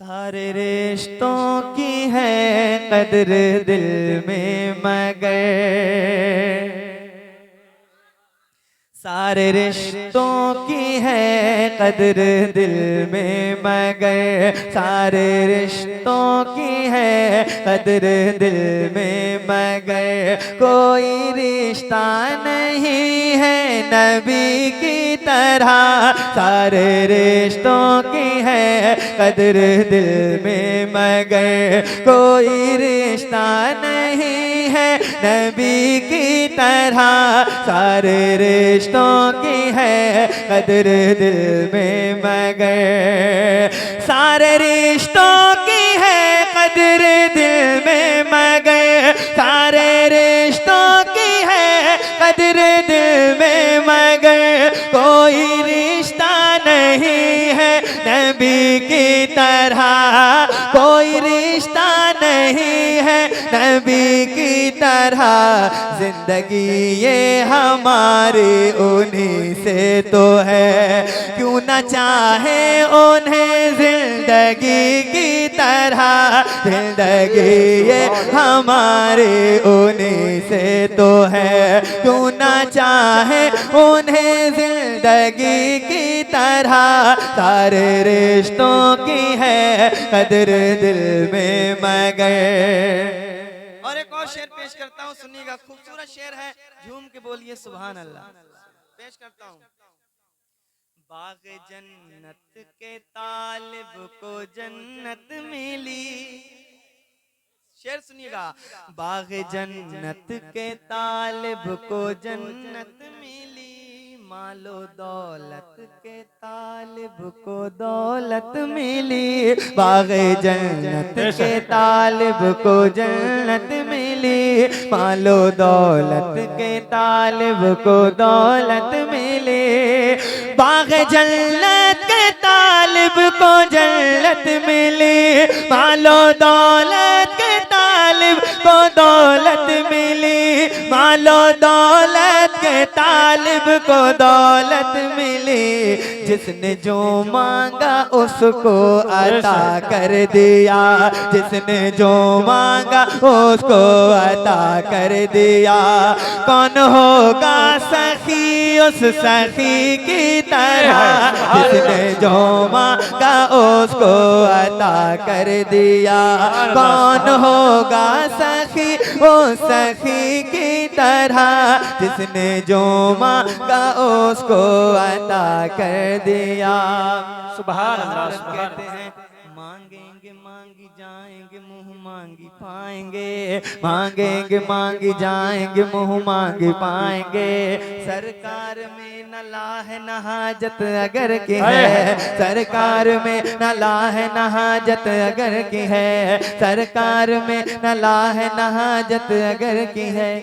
सारे रिश्तों की है कदर दिल में मगर, सारे रिश्तों की है कदर दिल में मगर, सारे रिश्तों की है कदर दिल में मगर, कोई रिश्ता नहीं है नबी की तरह, सारे रिश्तों की है कदर दिल में मगर, कोई रिश्ता नहीं है नबी की तरह, सारे रिश्तों की है कदर दिल में मगर, सारे रिश्तों की है कदर दिल में मगर, सारे रिश्तों की है कदर दिल में मगर, कोई रिश्ता नहीं है नबी की तरह, कोई रिश्ता नहीं है नबी की तरह, जिंदगी ये हमारी उन्हीं से तो है, क्यों न चाहे उन्हें जिंदगी की तरह, जिंदगी ये हमारी उन्हीं से तो है, क्यों न चाहे उन्हें जिंदगी की तरह, सारे रिश्तों की है कदर दिल में मगर। और एक और शेर पेश करता हूँ, सुनिएगा, खूबसूरत शेर है, झूम के बोलिए सुभान अल्लाह। पेश करता हूँ। बाग जन्नत के तालिब को जन्नत मिली, शेर सुनिएगा, बाग जन्नत के तालिब को जन्नत मिली, मालो दौलत के तालिब को दौलत मिली, बाग जन्नत के तालिब को जन्नत मिली, मालो दौलत के तालिब को दौलत मिली, बाग जन्नत के तालिब को जन्नत मिली, मालो दौलत के तालिब को दौलत मिली, मालो दौलत के तालिब को दौलत मिली, जिसने जो मांगा उसको अता कर दिया, जिसने जो मांगा उसको अता कर दिया, कौन होगा सखी उस सखी की तरह, जिसने जो मांगा उसको अता कर दिया, कौन होगा सखी वो सखी की तरह, जिसने जो मांगा उसको अता कर दिया। सुभान अल्लाह। कहते हैं मांगेंगे मांगी जाएंगे मुंह मांगी पाएंगे, मांगेंगे मांगी जाएंगे मुंह मांगी पाएंगे, सरकार में न लाह न हाजत अगर की है, सरकार में न लाह न हाजत अगर की है, सरकार में न लाह न हाजत अगर की है,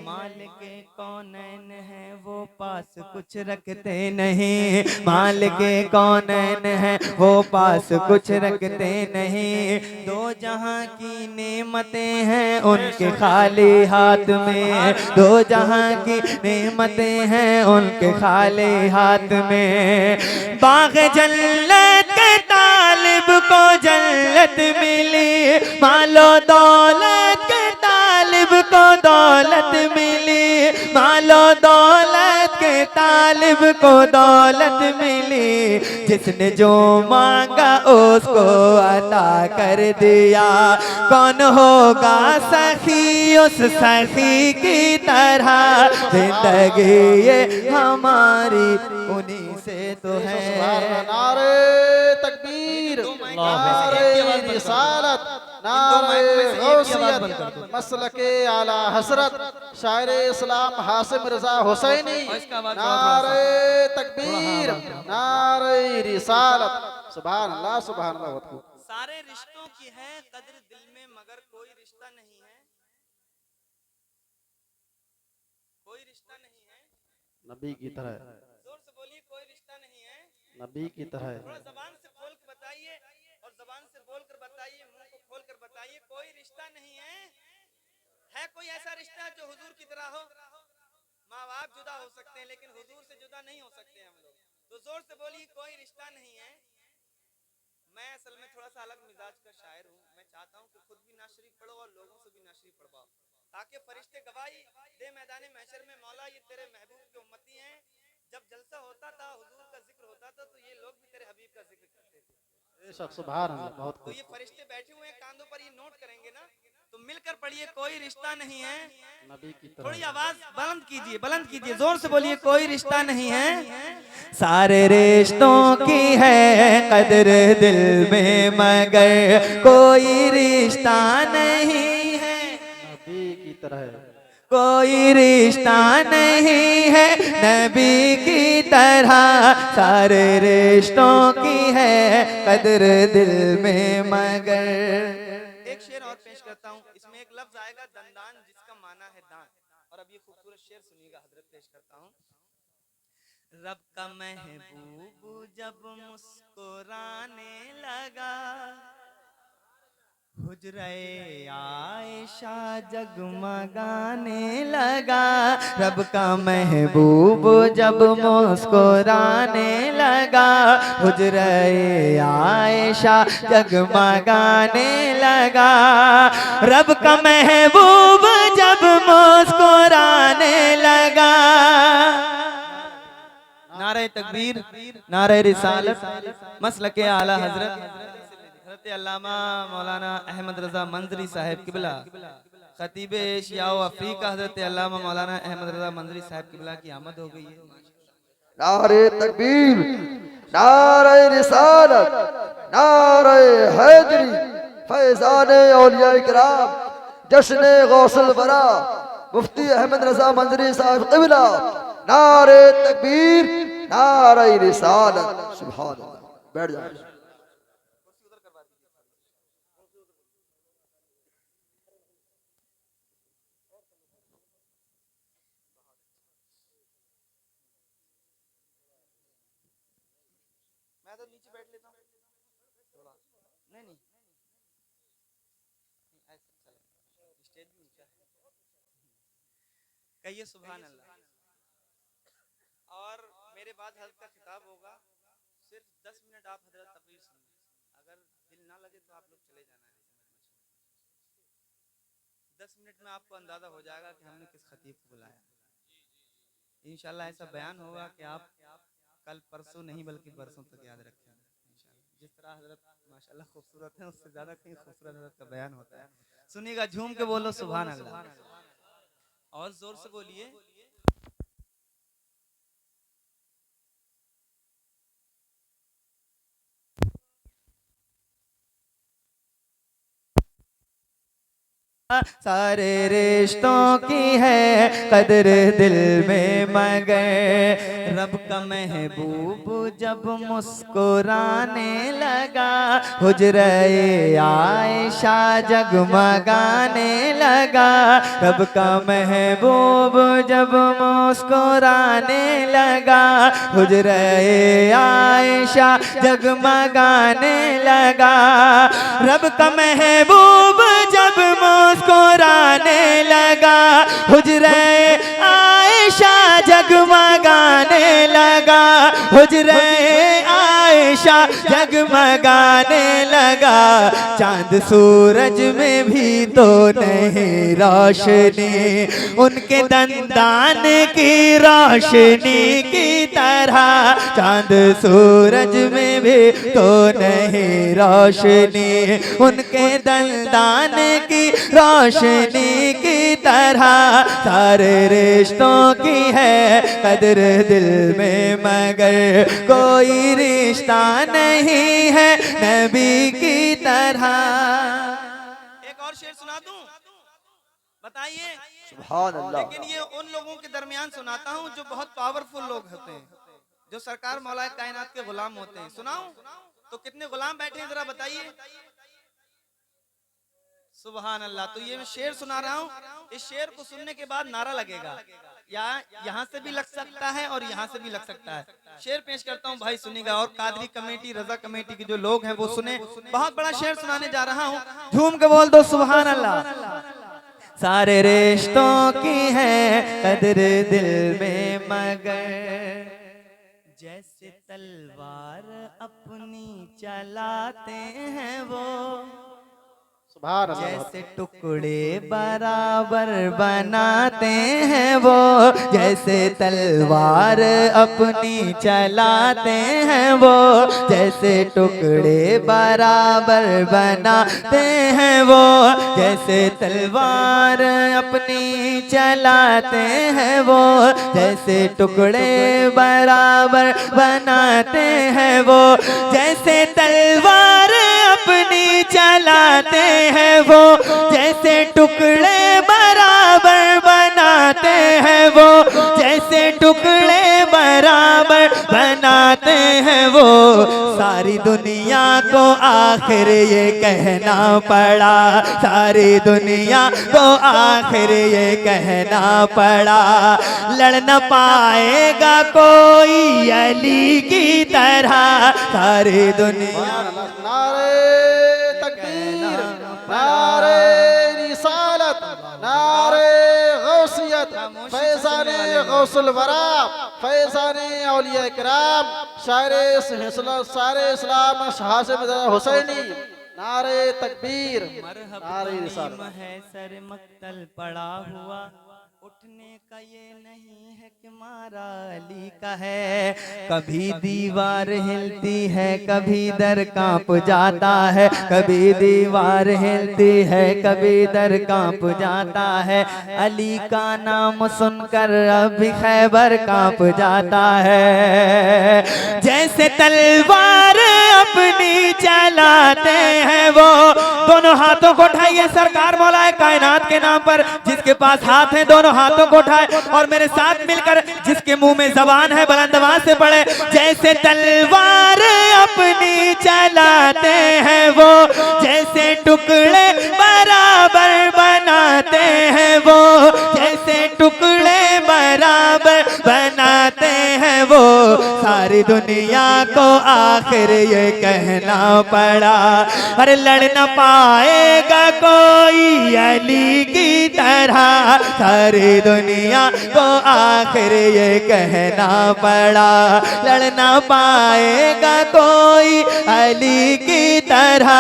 माल के कौनैन है वो पास कुछ रखते नहीं, माल के कौनैन है वो पास कुछ रखते नहीं, दो जहां की नेमतें हैं उनके खाली हाथ में, दो जहां की नेमतें हैं उनके खाली हाथ में, बाग जन्नत के तालिब को जन्नत मिली, मालो दौलत के तालिब को दौलत मिली, मालो दौलत के तालिब को दौलत मिली, जिसने जो मांगा उसको अता कर दिया, कौन होगा सखी उस सखी की तरह, जिंदगी ये हमारी उन्हीं से तो है। नारे तकबीर, नारे रिसालत, नारे गौसियत, मसलके आला हसरत, शायरे इस्लाम हासिम रजा हुसैनी, नारे तकबीर, नारे रिसालत, सुभान अल्लाह सुभान अल्लाह। सारे रिश्तों की है कदर दिल में मगर कोई रिश्ता नहीं है, कोई रिश्ता नहीं है नबी की तरह, जोर से बोलिए, कोई रिश्ता नहीं है नबी की तरह। थोड़ा जबान से खोल कर बताइए, और जबान से बोल कर बताइए, मुंह को खोल कर बताइए, कोई रिश्ता नहीं है कोई ऐसा रिश्ता जो हुजूर की तरह हो? माँ बाप जुदा हो सकते हैं लेकिन हुजूर से जुदा नहीं हो सकते हम लोग, तो जोर से बोलिए, कोई रिश्ता नहीं है मैं असल में थोड़ा सा अलग मिजाज का शायर हूँ। मैं चाहता हूँ कि खुद भी नात शरीफ पढ़ो और लोगों से भी नात शरीफ पढ़वाओ, ताकि फरिश्ते गवाही दे मैदान महशर में, मौला ये तेरे महबूब के उम्मती हैं। जब जलसा होता था, हुजूर का जिक्र होता था, तो ये लोग भी तेरे हबीब का जिक्र करते थे। बेशक, सुभान अल्लाह, बहुत तो खूब। ये फरिश्ते बैठे हुए हैं कांधों पर, ये नोट करेंगे ना, तो मिलकर पढ़िए, कोई रिश्ता नहीं है। नबी की थोड़ी तरह। आवाज बुलंद कीजिए, बुलंद कीजिए, जोर से बोलिए, कोई रिश्ता नहीं है। सारे रिश्तों की है कदर दिल में, मगर कोई रिश्ता नहीं है। नबी की तरह। कोई रिश्ता नहीं है नबी की तरह, सारे रिश्तों की है कदर दिल में मगर। एक शेर और पेश करता हूँ, इसमें एक लफ्ज आएगा दंदान, जिसका माना है दांत। और अब ये खूबसूरत शेर सुनिएगा, हजरत पेश करता हूँ। रब का महबूब जब मुस्कुराने लगा, हुजरे आयशा जगमगाने लगा। रब का महबूब जब मुस्कुराने लगा, हुजरे आयशा जगमगाने लगा। रब का महबूब जब मुस्कुराने लगा। नारे तकबीर, नारे रिसालत, मसलके आला हजरत अल्लामा मौलाना अहमद रजा मंजरी साहब किबला, खतीब एशिया व अफ्रीका हजरत अल्लामा मौलाना अहमद रजा मंजरी साहब किबला की आमद हो गई है। नारे तकबीर, नारे रिसालत, नारे हैदरी, फैजान औलिया किराम, जश्न गौसल बरा, मुफ्ती अहमद रजा मंजरी साहब क़िबला। नारे तकबीर, नारे रिसालत। सुभान अल्लाह। बैठ जाओ। मैं तो नीचे बैठ लेता हूँ, नहीं नहीं ऐसा चलेगा, स्टेज भी ऊंचा है। कहिए सुभान अल्लाह। और मेरे बाद हजरत का खिताब होगा, सिर्फ 10 मिनट आप हजरत तकरीर सुनिए, अगर दिल ना लगे तो आप लोग चले जाना है। 10 मिनट में आपको अंदाजा हो जाएगा कि हमने किस खतीब को बुलाया। इंशाल्लाह ऐसा बयान होगा कि आप कल परसों नहीं बल्कि बरसों तक याद रखेंगे इंशाल्लाह। जिस तरह हजरत माशाल्लाह खूबसूरत है, उससे ज्यादा कहीं खूबसूरत हजरत का बयान होता है। सुनिएगा, झूम के बोलो सुभान अल्लाह, और जोर से बोलिए। सारे रिश्तों की है कदर दिल में मगर। रब का महबूब जब मुस्कुराने लगा, हुजरे आयशा जगमगाने लगा। रब का महबूब जब मुस्कुराने लगा, हुजरे आयशा जगमगाने लगा। रब का महबूब जब मुस्कुराने लगा, हुजरे आयशा जगमगाने लगा। हुजरे आयशा जगमगाने लगा। चांद सूरज में भी तो नहीं रोशनी, उनके दंदान की रोशनी की तरह। चांद सूरज में भी तो नहीं रोशनी, उनके दंदान की रोशनी की तरह। सारे रिश्तों की है कदर दिल में मगर कोई रिश्ता नहीं है नबी की तरह। एक और शेर सुना दूं, बताइए। सुभान अल्लाह। लेकिन ये उन लोगों के दरमियान सुनाता हूँ जो बहुत पावरफुल लोग होते हैं, जो सरकार मौला कायनात के गुलाम होते हैं। सुनाऊं? तो कितने गुलाम बैठे हैं जरा बताइए। सुभान अल्लाह। तो ये मैं शेर सुना रहा हूँ, इस शेर को सुनने के बाद नारा लगेगा, या यहाँ से भी लग सकता है और यहाँ से भी लग सकता है। शेर पेश करता हूँ भाई, सुनिएगा। और कादरी कमेटी, रजा कमेटी के जो लोग हैं वो सुने। बहुत बड़ा शेर सुनाने जा रहा हूँ, झूम के बोल दो सुभान अल्लाह। सारे रिश्तों की है कदर दिल में मगर जैसे तलवार अपनी चलाते हैं वो, सुभान अल्लाह। जैसे टुकड़े बराबर बनाते हैं वो, जैसे तलवार अपनी चलाते हैं वो, जैसे टुकड़े बराबर बनाते हैं वो, जैसे तलवार अपनी चलाते हैं वो, जैसे टुकड़े बराबर बनाते हैं वो, जैसे तलवार अपनी चलाते हैं वो, जैसे टुकड़े बराबर बनाते हैं वो, जैसे टुकड़े बराबर बनाते हैं वो, सारी दुनिया को आखिर ये कहना पड़ा, सारी दुनिया को आखिर ये कहना पड़ा, लड़ न पाएगा कोई अली की तरह, सारी दुनिया नारे तकबीर, नारे रिसालत, नारे गौसियत, फैज़ाने गौसुल वरा, फैज़ाने औलिया किराम, शायर इस्लाम हाशिम हुसैनी, नारे तकबीर, नारे रिसालत। है सर मक्तल पड़ा हुआ, उठने का ये नहीं है कि मारा अली का है, कभी दीवार हिलती है कभी दर कांप जाता है, कभी दीवार हिलती है कभी दर कांप जाता है, अली का नाम सुनकर अभी खैबर कांप जाता है, जैसे तलवार अपनी चलाते हैं वो, दोनों हाथों को उठाइए सरकार मौलाए कायनात के नाम पर, जिसके पास हाथ है दोनों हाथों को उठाए और मेरे साथ मिलकर जिसके मुंह में जबान है बुलंद आवाज से पढ़े, जैसे तलवार अपनी चलाते हैं वो, जैसे टुकड़े बराबर बनाते हैं वो, जैसे टुकड़े बराबर बनाते हैं वो, सारी दुनिया को आखिर ये कहना पड़ा, अरे लड़ न पाएगा कोई अली की तरह, सारी दुनिया को आखिर ये कहना पड़ा, लड़ न पाएगा कोई अली की तरह,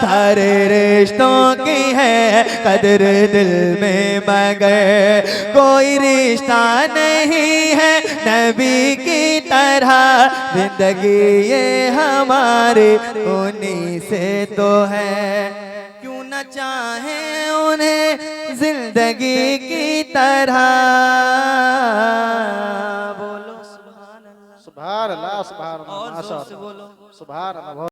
सारे रिश्तों की है कदर दिल में मगर कोई रिश्ता नहीं है नबी की तरह, जिंदगी ये हमारे उन्हीं से तो है, क्यों न चाहे उन्हें जिंदगी की तरह, बोलो सुभान अल्लाह, सुभान अल्लाह, सुभान अल्लाह, और जोर से माशाअल्लाह, बोलो सुभान अल्लाह।